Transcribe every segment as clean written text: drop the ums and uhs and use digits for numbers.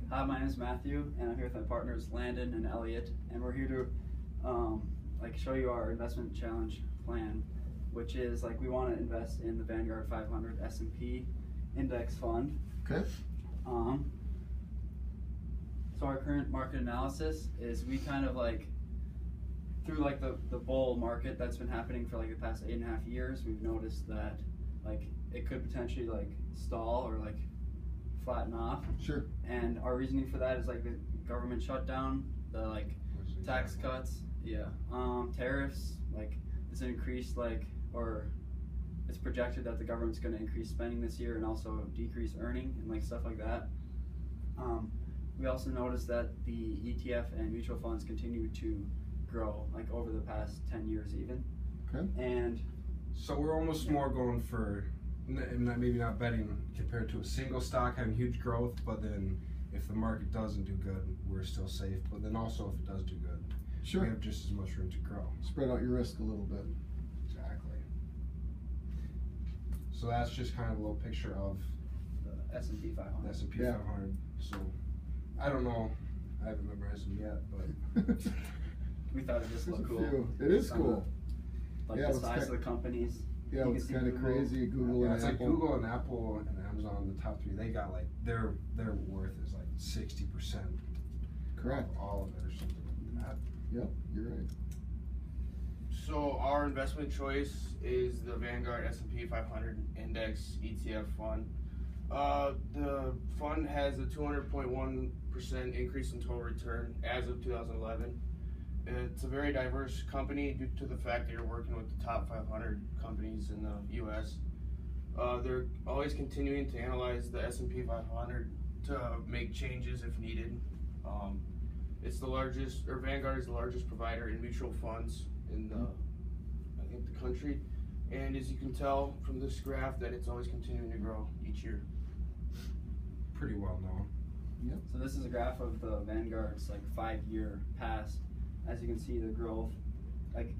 Hi, my name is Matthew, and I'm here with my partners Landon and Elliot, and we're here to show you our investment challenge plan, which is we want to invest in the Vanguard 500 S&P index fund. Okay. So our current market analysis is we kind of through the bull market that's been happening for the past 8.5 years, we've noticed that it could potentially stall or flatten off. Sure. And our reasoning for that is the government shutdown, the tax cuts, tariffs, it's increased or it's projected that the government's going to increase spending this year and also decrease earning and stuff like that. We also noticed that the ETF and mutual funds continue to grow over the past 10 years even. Okay. And so we're almost more going for maybe not betting compared to a single stock having huge growth, but then if the market doesn't do good, we're still safe. But then also if it does do good, sure, we have just as much room to grow. Spread out your risk a little bit. Exactly. So that's just kind of a little picture of the S&P 500. The S&P 500. So I don't know, I haven't memorized them yet, but we thought it just looked cool. It is cool. The size of the companies. Yeah, it's kind of crazy. Google and it's Apple. Google and Apple and Amazon, the top three. They got their worth is 60%. Correct. Of all of it or something like that. Yep, you're right. So our investment choice is the Vanguard S&P 500 Index ETF fund. The fund has a 200.1% increase in total return as of 2011. It's a very diverse company due to the fact that you're working with the top 500 companies in the U.S. They're always continuing to analyze the S&P 500 to make changes if needed. It's the largest, or Vanguard is the largest provider in mutual funds in the country. And as you can tell from this graph, that it's always continuing to grow each year. Pretty well known. Yep. So this is a graph of the Vanguard's 5-year past. As you can see, the growth,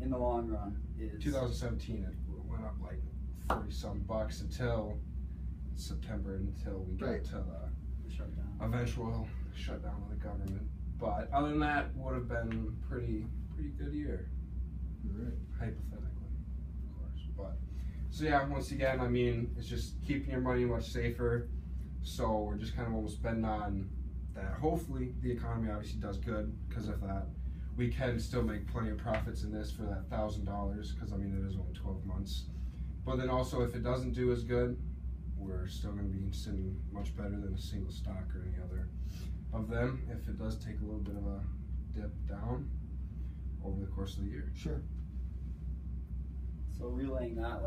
in the long run, is 2017. It went up 40 some bucks until September, until we got to the shutdown. Eventual shutdown of the government. But other than that, would have been pretty good year. Right. Hypothetically, of course. But so yeah, once again, I mean, it's just keeping your money much safer. So we're just kind of almost betting on that. Hopefully, the economy obviously does good because of that. We can still make plenty of profits in this for that $1,000 because I mean it is only 12 months. But then also if it doesn't do as good, we're still going to be sitting much better than a single stock or any other of them if it does take a little bit of a dip down over the course of the year. Sure. So relaying that,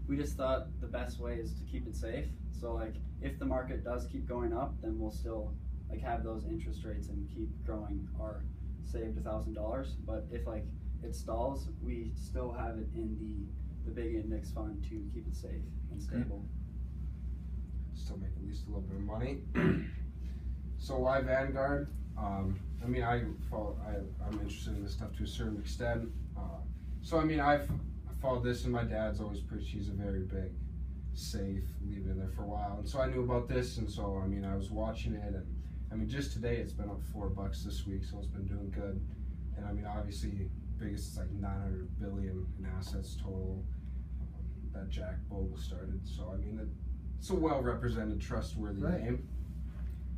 we just thought the best way is to keep it safe. So if the market does keep going up, then we'll still have those interest rates and keep growing our saved $1,000. But if it stalls, we still have it in the big index fund to keep it safe and stable. Still make at least a little bit of money. So why Vanguard? I mean, I'm interested in this stuff to a certain extent. So I mean, I've followed this, and my dad's always preached he's a very big, safe, leave it in there for a while. And so I knew about this, and so I mean, I was watching it, and I mean, just today it's been up $4 this week, so it's been doing good. And I mean, obviously, biggest is 900 billion in assets total that Jack Bogle started. So I mean, it's a well-represented, trustworthy name.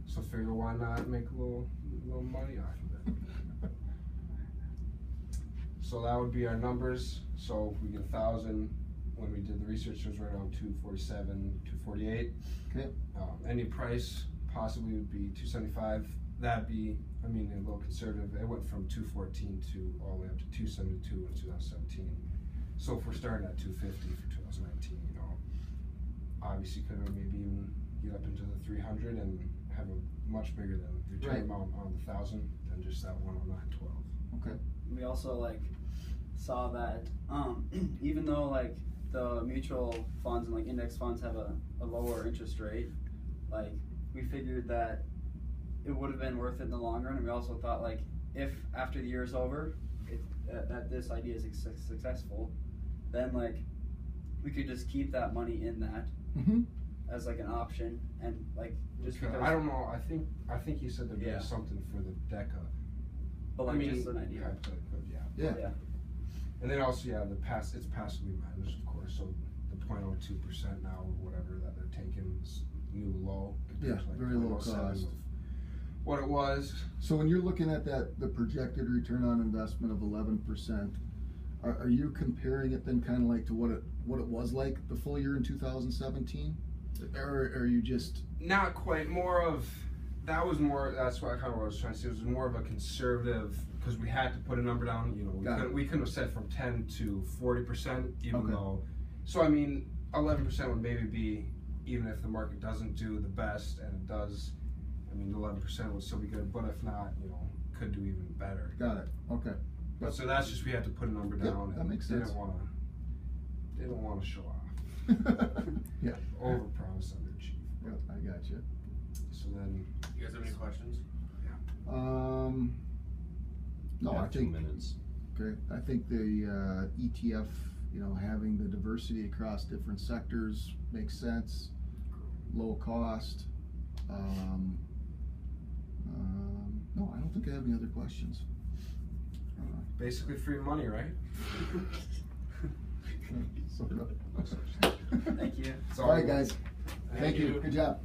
So figure why not make a little money off of it. So that would be our numbers. So if we get 1,000, when we did the research, it was right around 247, 248. Okay. Any price possibly would be 275. That'd be, I mean, a little conservative. It went from 214 to all the way up to 272 in 2017. So if we're starting at 250 for 2019, obviously could maybe even get up into the 300 and have a much bigger than return amount on the 1,000 than just that 109.12. Okay. We also saw that even though the mutual funds and index funds have a lower interest rate, we figured that it would have been worth it in the long run. And we also thought if after the year is over, that this idea is successful, then we could just keep that money in that as like an option, and like just Okay, because I don't know. I think you said there'd be Yeah. something for the DECA. but like just an idea. Yeah. Yeah. And then also, yeah, it's passively managed, of course. So the 0.02% now, or whatever that they're taking is new low. Yeah, compared to, like, very low 0.07 cost. of what it was. So when you're looking at that, the projected return on investment of 11%, are you comparing it then kind of like to what it was like the full year in 2017? Or are you just... Not quite. More of that was more. That's what I kind of what I was trying to say. It was more of a conservative because we had to put a number down. You know, we couldn't have said from 10 to 40%, even Okay. though. So I mean, 11% would maybe be even if the market doesn't do the best, and it does. I mean, 11% would still be good, but if not, you know, could do even better. Got it, okay. But so that's just we had to put a number down. That and makes sense. Didn't want to show off. Yeah. Overpromise, underachieve. Yeah, I got you. So then, You guys have any questions? No, Yeah, I 2 think, minutes. okay, I think the ETF, you know, having the diversity across different sectors makes sense, low cost. No, I don't think I have any other questions. basically free money, right? Sort of. Thank you. It's All right, guys, thank you, you. good job.